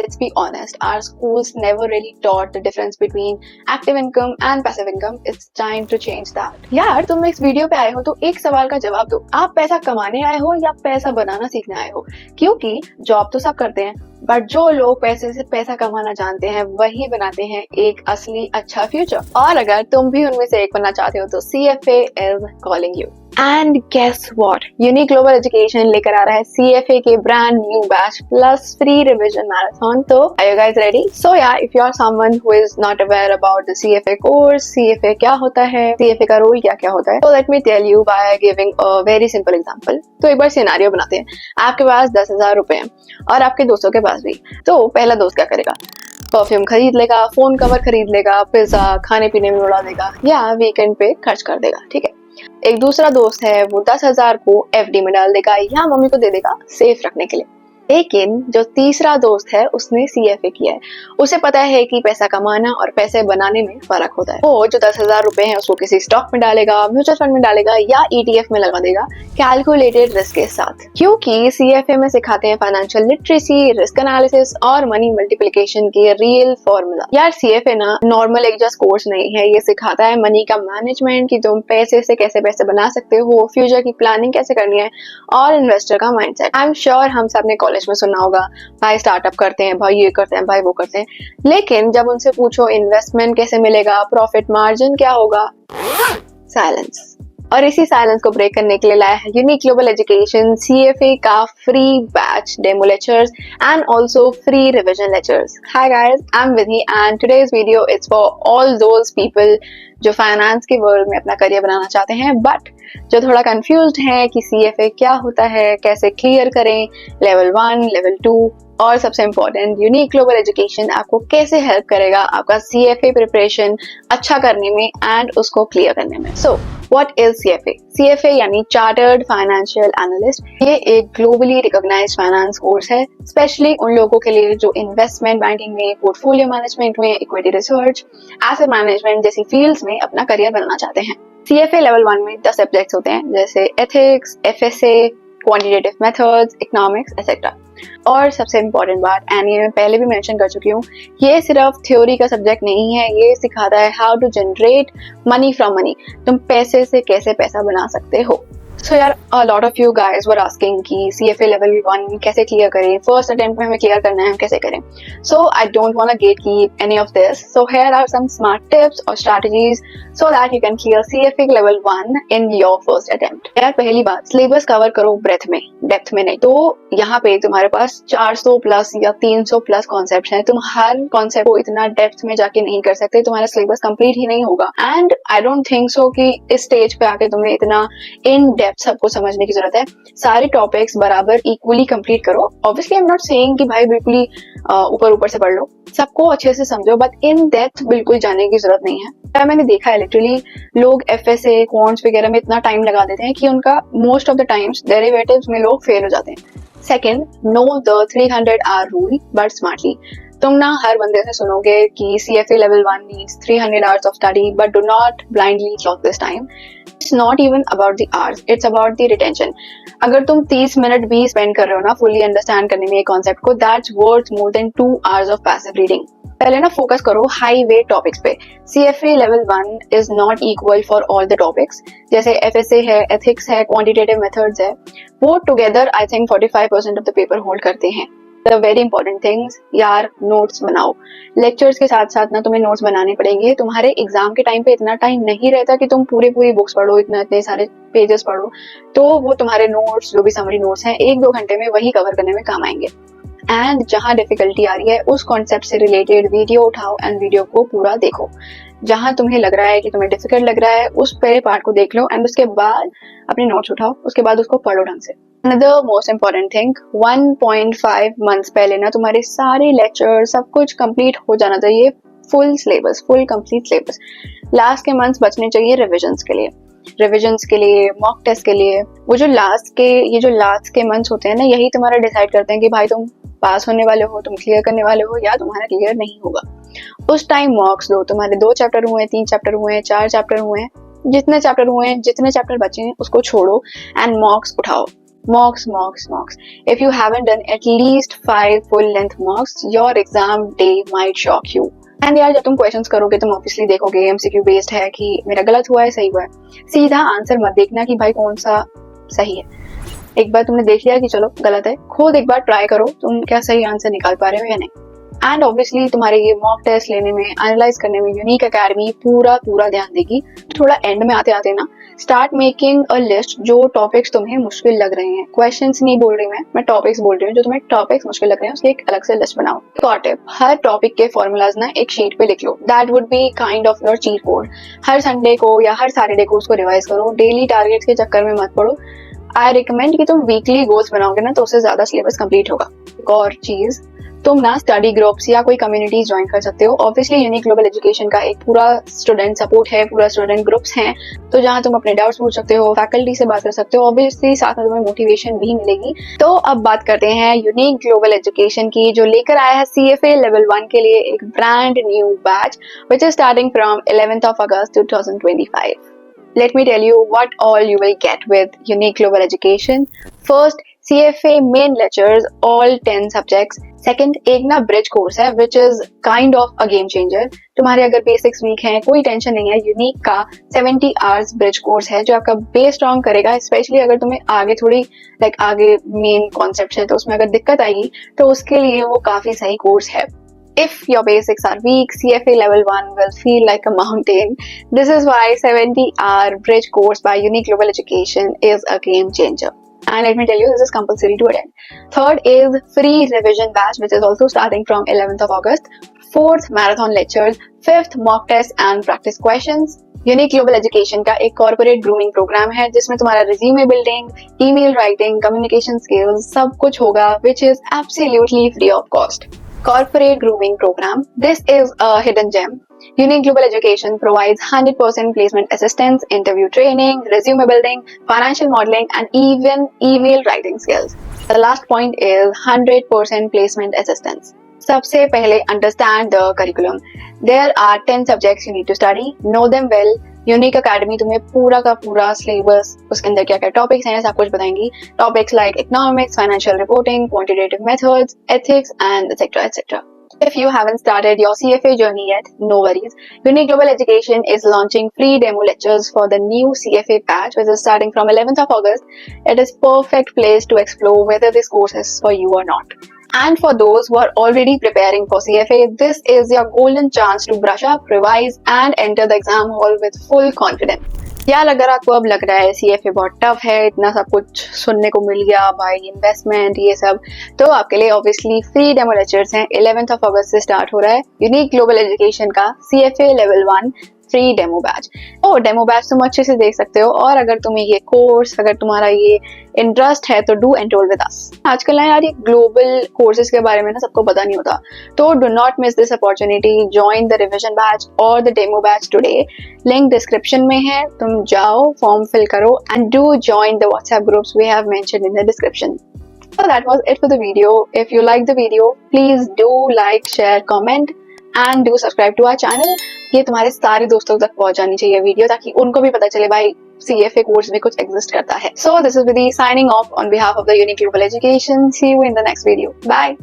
let's be honest, our schools never really taught the difference between active income and passive income. It's time to change that. यार तुम इस video पे आए हो तो एक सवाल का जवाब दो, आप पैसा कमाने आए हो या पैसा बनाना सीखने आए हो? क्योंकि जॉब तो सब करते हैं, बट जो लोग पैसे से पैसा कमाना जानते हैं वही बनाते हैं एक असली अच्छा फ्यूचर। और अगर तुम भी उनमें से एक बनना चाहते हो तो CFA is calling you. And guess what? Unique global education लेकर आ रहा है CFA के brand new batch plus free revision marathon. तो are you guys ready? So yeah, if you are someone who is not aware about the CFA course, CFA क्या होता है, CFA का role क्या क्या होता है, so let me tell you by giving a very simple example. तो एक बार सिनेरियो बनाते हैं, आपके पास 10,000 रुपए हैं और आपके दोस्तों के पास भी। तो पहला दोस्त क्या करेगा? परफ्यूम खरीद लेगा, फोन कवर खरीद लेगा, पिज्जा खाने पीने में उड़ा देगा या वीकेंड पे खर्च कर देगा। ठीक है। एक दूसरा दोस्त है, वो 10,000 को FD में डाल देगा या मम्मी को दे देगा सेफ रखने के लिए। लेकिन जो तीसरा दोस्त है उसने CFA किया है, उसे पता है कि पैसा कमाना और पैसे बनाने में फर्क होता है। वो जो 10,000 रुपए हैं उसको किसी स्टॉक में डालेगा, म्यूचुअल फंड में डालेगा या ETF में लगा देगा कैलकुलेटेड रिस्क के साथ, क्योंकि CFA में सिखाते हैं फाइनेंशियल लिटरेसी, रिस्क एनालिसिस और मनी मल्टीप्लिकेशन के रियल फॉर्मूला। यार CFA ना नॉर्मल एक जस्ट कोर्स नहीं है, ये सिखाता है मनी का मैनेजमेंट, कि तुम पैसे से कैसे पैसे बना सकते हो, फ्यूचर की प्लानिंग कैसे करनी है और इन्वेस्टर का माइंडसेट। आई एम श्योर हम सब ने कॉलेज में सुना होगा, भाई स्टार्टअप करते हैं, भाई ये करते हैं, भाई वो करते हैं, लेकिन जब उनसे पूछो इन्वेस्टमेंट कैसे मिलेगा, प्रॉफिट मार्जिन क्या होगा, साइलेंस। और इसी साइलेंस को ब्रेक करने के लिए लाया है यूनिक ग्लोबल एजुकेशन CFA का free batch demo lectures and also free revision lectures. Hi guys, I am Vidhi and today's video it's for all those people जो फाइनेंस के वर्ल्ड में अपना करियर बनाना चाहते हैं बट जो थोड़ा कंफ्यूज्ड हैं कि CFA क्या होता है, कैसे क्लियर करें, लेवल 1, लेवल 2 और सबसे इम्पोर्टेंट यूनिक ग्लोबल एजुकेशन आपको कैसे हेल्प करेगा आपका CFA प्रिपरेशन अच्छा करने में एंड उसको क्लियर करने में। So what is CFA? CFA यानी चार्टर्ड फाइनेंशियल एनालिस्ट। ये एक ग्लोबली रिकॉग्नाइज्ड फाइनेंस कोर्स है, स्पेशली उन लोगों के लिए जो इन्वेस्टमेंट बैंकिंग में, पोर्टफोलियो मैनेजमेंट में, इक्विटी रिसर्च, एसेट मैनेजमेंट जैसी फील्ड्स में अपना करियर बनाना चाहते हैं। CFA लेवल 1 में 10 सब्जेक्ट्स होते हैं जैसे ethics, FSA, quantitative methods, economics etcetera. और सबसे इम्पोर्टेंट बात, एंड ये मैं पहले भी मेंशन कर चुकी हूँ, ये सिर्फ थ्योरी का सब्जेक्ट नहीं है, ये सिखाता है how to generate money from money, तुम पैसे से कैसे पैसा बना सकते हो। सो यार a lot of you guys were asking कि CFA level 1 कैसे क्लियर करें, फर्स्ट अटेम्प्ट में हमें क्लियर करना है, हम कैसे करें। So I don't want to gatekeep any of this. So here are some smart tips or strategies so that you can clear CFA level 1 in your first attempt. यार पहली बात, सिलेबस कवर करो breath में, depth में नहीं। तो यहाँ पे तुम्हारे पास 400 प्लस या 300 प्लस कॉन्सेप्ट हैं, तुम हर कॉन्सेप्ट को इतना डेप्थ में जाके नहीं कर सकते, तुम्हारा सिलेबस कंप्लीट ही नहीं होगा। And I don't think so कि इस स्टेज पे आके तुम्हें इतना इन डेप्थ सबको समझने की जरूरत है। सारे टॉपिक्स बराबर इक्वली कंप्लीट करो। Obviously I am not saying कि भाई बिल्कुल ही ऊपर से पढ़ लो, सबको अच्छे से समझो, बट इन डेप्थ बिल्कुल जाने की जरूरत नहीं है। मैंने देखा है लिटरली लोग FSA, क्वांट्स वगैरह में इतना टाइम लगा देते हैं कि उनका most of the times derivatives में लोग फेल हो जाते हैं। Second, know the 300 hour rule but smartly. तुम ना हर बंदे से सुनोगे कि CFA level 1 needs 300 hours of study, but do not blindly clock this time. It's not even about the hours, it's about the retention. अगर तुम 30 मिनट भी spend कर रहे हो ना fully understand करने में एक कॉन्सेप्ट को, that's worth more than 2 hours of passive reading. पहले ना फोकस करो हाई वेट टॉपिक्स पे। CFA level 1 is not equal for all the topics. जैसे FSA है, ethics है, quantitative methods है, वो together I think 45% of the paper hold करते हैं। The very important things, यार नोट्स बनाओ। लेक्चर्स के साथ साथ ना तुम्हें नोट्स बनाने पड़ेंगे। तुम्हारे एग्जाम के टाइम पे इतना टाइम नहीं रहता कि तुम पूरी बुक्स पढ़ो, इतने सारे पेजेस पढ़ो, तो वो तुम्हारे नोट्स जो भी समरी नोट्स हैं 1-2 घंटे में वही कवर करने में काम आएंगे। एंड जहाँ डिफिकल्टी आ रही है उस कॉन्सेप्ट से रिलेटेड वीडियो उठाओ एंड वीडियो को पूरा देखो। जहाँ तुम्हें लग रहा है कि तुम्हें डिफिकल्ट लग रहा है उस पहले पार्ट को देख लो एंड उसके बाद अपने नोट्स उठाओ, उसके बाद उसको पढ़ो ढंग से। Another most important thing, 1.5 months पहले ना तुम्हारे सारे लेक्चर सब कुछ कंप्लीट हो जाना चाहिए, full syllabus, full complete syllabus. Last के मंथ्स बचने चाहिए रिविजन्स के लिए, मॉक टेस्ट के लिए। वो जो लास्ट के मंथ्स होते हैं ना, यही तुम्हारा डिसाइड करते हैं कि भाई तुम पास होने वाले हो, तुम क्लियर करने वाले हो या तुम्हारा क्लियर नहीं होगा। उस टाइम मॉक्स दो, तुम्हारे 2 चैप्टर हुए, 3 चैप्टर हुए, 4 चैप्टर हुए, जितने चैप्टर बचे हैं उसको छोड़ो एंड मॉक्स उठाओ। Mocks. If you haven't done at least 5 full length mocks, your exam day might shock you. And यार जब तुम क्वेश्चंस करोगे तुम ऑब्वियसली देखोगे एमसीक्यू बेस्ड है कि मेरा गलत हुआ है सही हुआ है, सीधा आंसर मत देखना कि भाई कौन सा सही है। एक बार तुमने देख लिया कि चलो गलत है, खुद एक बार ट्राई करो तुम क्या सही आंसर निकाल पा रहे हो या नहीं। एंड ऑब्वियसली तुम्हारे ये मॉक टेस्ट लेने में, एनालाइज करने में यूनिक एकेडमी पूरा ध्यान देगी। थोड़ा एंड में आते आते ना स्टार्ट मेकिंग अ लिस्ट जो टॉपिक्स तुम्हें मुश्किल लग रहे हैं। क्वेश्चंस नहीं बोल रही मैं टॉपिक्स बोल रही हूँ। जो तुम्हें टॉपिक्स मुश्किल लग रहे हैं उसकी एक अलग से लिस्ट बनाओ। एक और टिप, हर टॉपिक के फॉर्मूलाज ना एक शीट पे लिख लो। That would be kind of your cheat code. हर संडे को या हर सैटरडे को उसको रिवाइज करो। डेली टारगेट्स के चक्कर में मत पड़ो। आई रिकमेंड कि तुम वीकली गोल्स बनाओगे ना तो उससे ज्यादा सिलेबस कंप्लीट होगा। एक और चीज, तुम ना स्टडी ग्रुप्स या कोई कम्युनिटीज ज्वाइन कर सकते हो। ऑब्वियसली यूनिक ग्लोबल एजुकेशन का एक पूरा स्टूडेंट सपोर्ट है, पूरा स्टूडेंट ग्रुप्स हैं, तो जहाँ तुम अपने डाउट्स पूछ सकते हो, फैकल्टी से बात कर सकते हो। ऑब्वियसली साथ में तुम्हें मोटिवेशन भी मिलेगी। तो अब बात करते हैं यूनिक ग्लोबल एजुकेशन की, जो लेकर आया है CFA Level 1 के लिए एक brand new batch which is starting from 11th of August 2025. Let me tell you what all you will get with Unique Global Education. First, CFA main lectures, all 10 subjects. Second, एक ना bridge course है which is kind of a game changer. तुम्हारे अगर basics week हैं कोई tension नहीं है, unique का 70 hours ब्रिज कोर्स है जो आपका बेस स्ट्रॉन्ग करेगा। स्पेशली अगर तुम्हें आगे थोड़ी आगे मेन कॉन्सेप्ट है तो उसमें अगर दिक्कत आएगी तो उसके लिए वो काफी सही कोर्स है। If your basics are weak, CFA Level 1 will feel like a mountain. This is why 70-hour bridge course by Unique Global Education is a game changer. And let me tell you, this is compulsory to attend. Third is free revision batch, which is also starting from 11th of August. Fourth, marathon lectures. Fifth, mock test and practice questions. Unique global education का एक corporate grooming programme है जिसमें तुम्हारा resume building, email writing, communication skills सब कुछ होगा, which is absolutely free of cost. Corporate grooming program. This is a hidden gem. Unique Global Education provides 100% placement assistance, interview training, resume building, financial modeling, and even email writing skills. The last point is 100% placement assistance. सबसे पहले understand the curriculum. There are 10 subjects you need to study. Know them well. Unique academy तुम्हें पूरा का पूरा syllabus, उसके अंदर क्या क्या टॉपिक्स हैं सब कुछ बताएंगी। Topics like economics, financial reporting, quantitative methods, ethics and etcetera. If you haven't started your CFA journey yet, no worries. Unique Global Education is launching free demo lectures for the new CFA batch, which is starting from 11th of August. It is perfect place to explore whether this course is for you or not. And for those who are already preparing for CFA, this is your golden chance to brush up, revise, and enter the exam hall with full confidence. यार अगर आपको अब लग रहा है CFA बहुत tough है, इतना सब कुछ सुनने को मिल गया भाई, इन्वेस्टमेंट ये सब, तो आपके लिए ऑब्वियसली फ्री डेमो लेक्चर्स हैं। 11th of August से स्टार्ट हो रहा है यूनिक ग्लोबल एजुकेशन का CFA Level 1 free demo batch. तो डेमो बैच तुम अच्छे से देख सकते हो, और अगर तुम्हें ये कोर्स, अगर तुम्हारा ये इंटरेस्ट है तो डू एनरोल विद अस। आजकल ना यार ये ग्लोबल कोर्सेज के बारे में ना सबको पता नहीं होता, तो do not miss this opportunity. Join the revision batch और the demo batch today. Link description में है, तुम जाओ फॉर्म फिल करो and do join the WhatsApp groups we have mentioned in the description. So that was it for the video. If you like the video, please do like, share, comment and do subscribe to our channel. ये तुम्हारे सारे दोस्तों तक पहुंचानी चाहिए video, ताकि उनको भी पता चले भाई CFA कोर्स में कुछ एग्जिस्ट करता है। So this is Vidhi signing off on behalf of the Unique Global Education. See you in the next video. Bye.